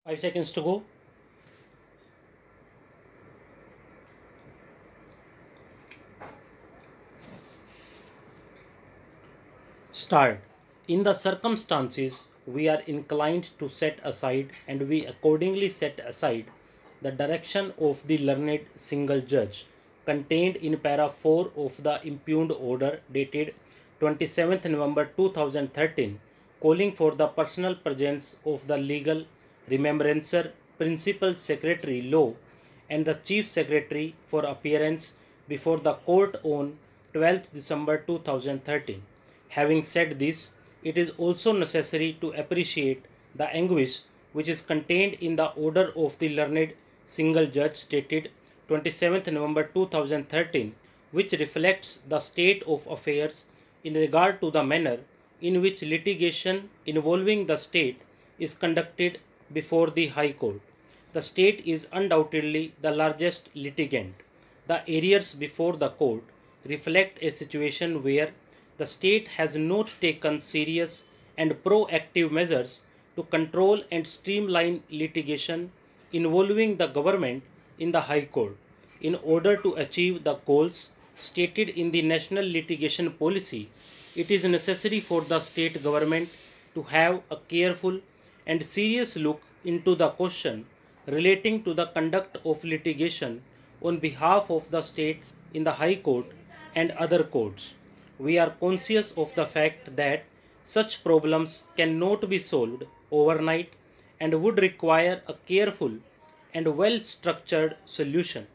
5 seconds to go. Start. In the circumstances, we are inclined to set aside, and we accordingly set aside, the direction of the learned single judge contained in para 4 of the impugned order dated 27th November 2013, calling for the personal presence of the legal remembrancer, principal secretary law, and the chief secretary for appearance before the court on 12th December 2013. Having said this, it is also necessary to appreciate the anguish which is contained in the order of the learned single judge dated 27th November 2013, which reflects the state of affairs in regard to the manner in which litigation involving the state is conducted before the High Court. The state is undoubtedly the largest litigant. The arrears before the court reflect a situation where the state has not taken serious and proactive measures to control and streamline litigation involving the government in the High Court. In order to achieve the goals stated in the National Litigation Policy, it is necessary for the state government to have a careful and serious look into the question relating to the conduct of litigation on behalf of the state in the High Court and other courts. We are conscious of the fact that such problems cannot be solved overnight and would require a careful and well structured solution.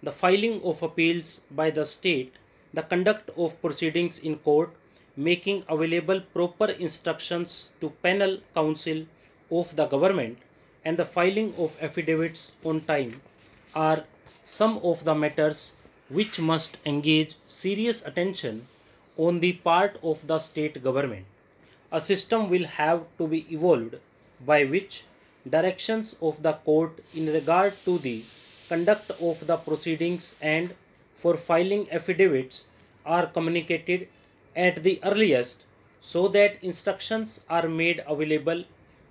The filing of appeals by the state, the conduct of proceedings in court, making available proper instructions to penal counsel of the government, and the filing of affidavits on time are some of the matters which must engage serious attention on the part of the state government. A system will have to be evolved by which directions of the court in regard to the conduct of the proceedings and for filing affidavits are communicated at the earliest, so that instructions are made available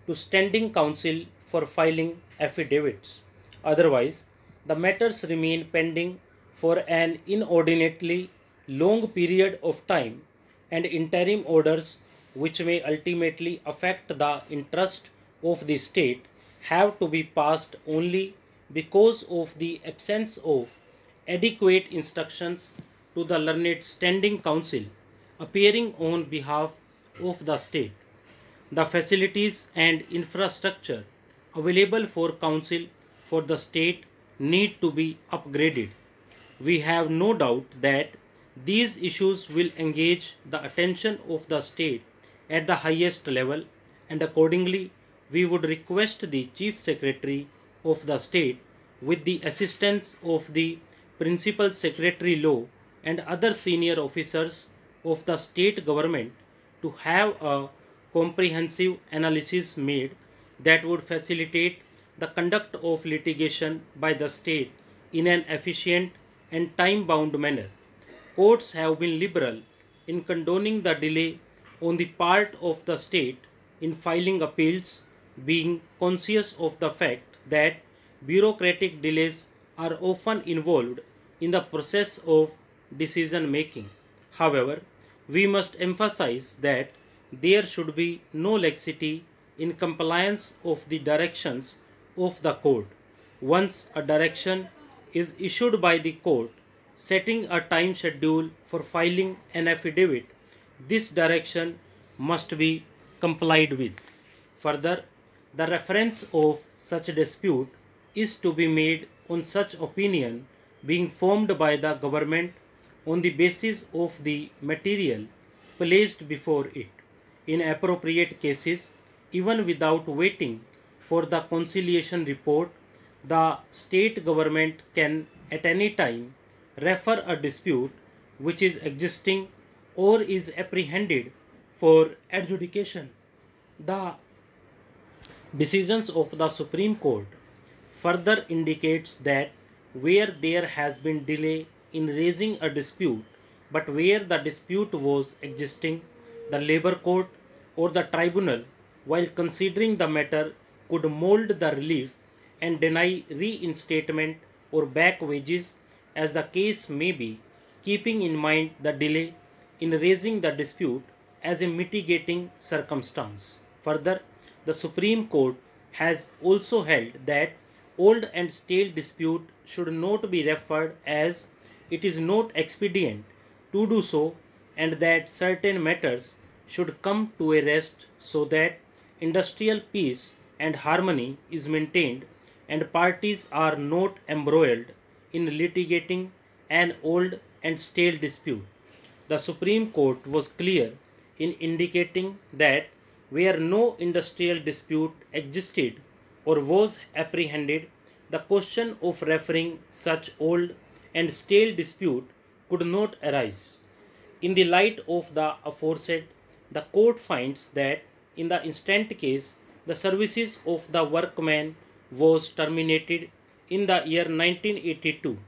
to standing counsel for filing affidavits. Otherwise, the matters remain pending for an inordinately long period of time, and interim orders which may ultimately affect the interest of the state have to be passed only because of the absence of adequate instructions to the learned standing counsel appearing on behalf of the state. The facilities and infrastructure available for counsel for the state need to be upgraded. We have no doubt that these issues will engage the attention of the state at the highest level, and accordingly, we would request the Chief Secretary of the state, with the assistance of the Principal Secretary Law and other senior officers of the state government, to have a comprehensive analysis made that would facilitate the conduct of litigation by the state in an efficient and time bound manner. Courts have been liberal in condoning the delay on the part of the state in filing appeals, being conscious of the fact that bureaucratic delays are often involved in the process of decision making. However, we must emphasize that there should be no laxity in compliance of the directions of the court. Once a direction is issued by the court setting a time schedule for filing an affidavit, this direction must be complied with. Further, the reference of such dispute is to be made on such opinion being formed by the government on the basis of the material placed before it. In appropriate cases, even without waiting for the conciliation report, the state government can at any time refer a dispute which is existing or is apprehended for adjudication. The decisions of the Supreme Court further indicates that where there has been delay in raising a dispute, but where the dispute was existing, the labor court or the tribunal, while considering the matter, could mold the relief and deny reinstatement or back wages as the case may be, keeping in mind the delay in raising the dispute as a mitigating circumstance. Further, the Supreme Court has also held that old and stale dispute should not be referred as it is not expedient to do so, and that certain matters should come to a rest so that industrial peace and harmony is maintained and parties are not embroiled in litigating an old and stale dispute. The Supreme Court was clear in indicating that where no industrial dispute existed or was apprehended, the question of referring such old and stale dispute could not arise. In the light of the aforesaid, the court finds that in the instant case, the services of the workman was terminated in the year 1982.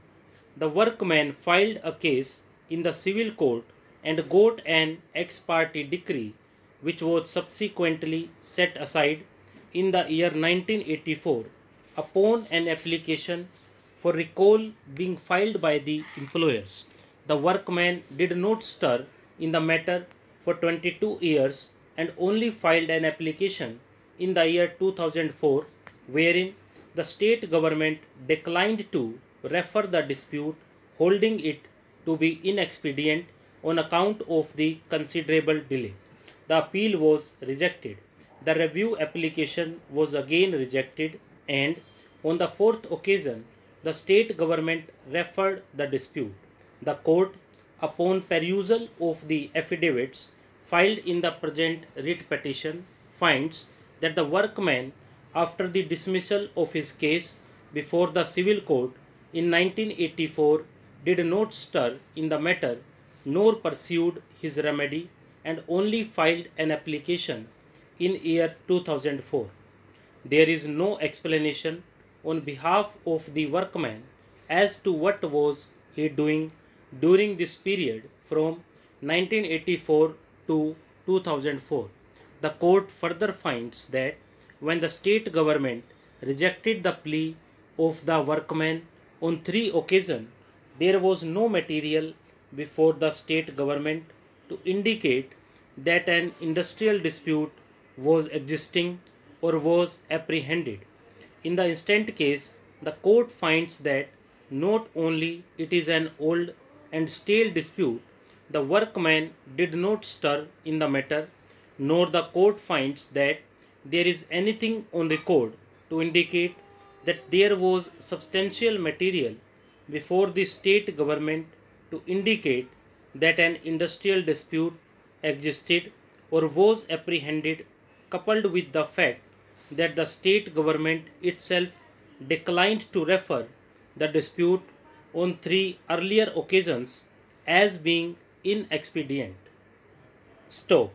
The workman filed a case in the civil court and got an ex parte decree which was subsequently set aside in the year 1984 upon an application for recall being filed by the employers. The workman did not stir in the matter for 22 years and only filed an application in the year 2004 wherein the state government declined to refer the dispute, holding it to be inexpedient on account of the considerable delay. The appeal was rejected. The review application was again rejected, and on the fourth occasion, the state government referred the dispute. The court, upon perusal of the affidavits filed in the present writ petition, finds that the workman, after the dismissal of his case before the civil court in 1984, did not stir in the matter nor pursued his remedy and only filed an application in year 2004. There is no explanation on behalf of the workman as to what was he doing during this period from 1984 to 2004. The court further finds that when the state government rejected the plea of the workman on 3 occasions, there was no material before the state government to indicate that an industrial dispute was existing or was apprehended. In the instant case, the court finds that not only it is an old and stale dispute, the workman did not stir in the matter, nor the court finds that there is anything on record to indicate that there was substantial material before the state government to indicate that an industrial dispute existed or was apprehended, coupled with the fact that the state government itself declined to refer the dispute on 3 earlier occasions as being inexpedient. Stop.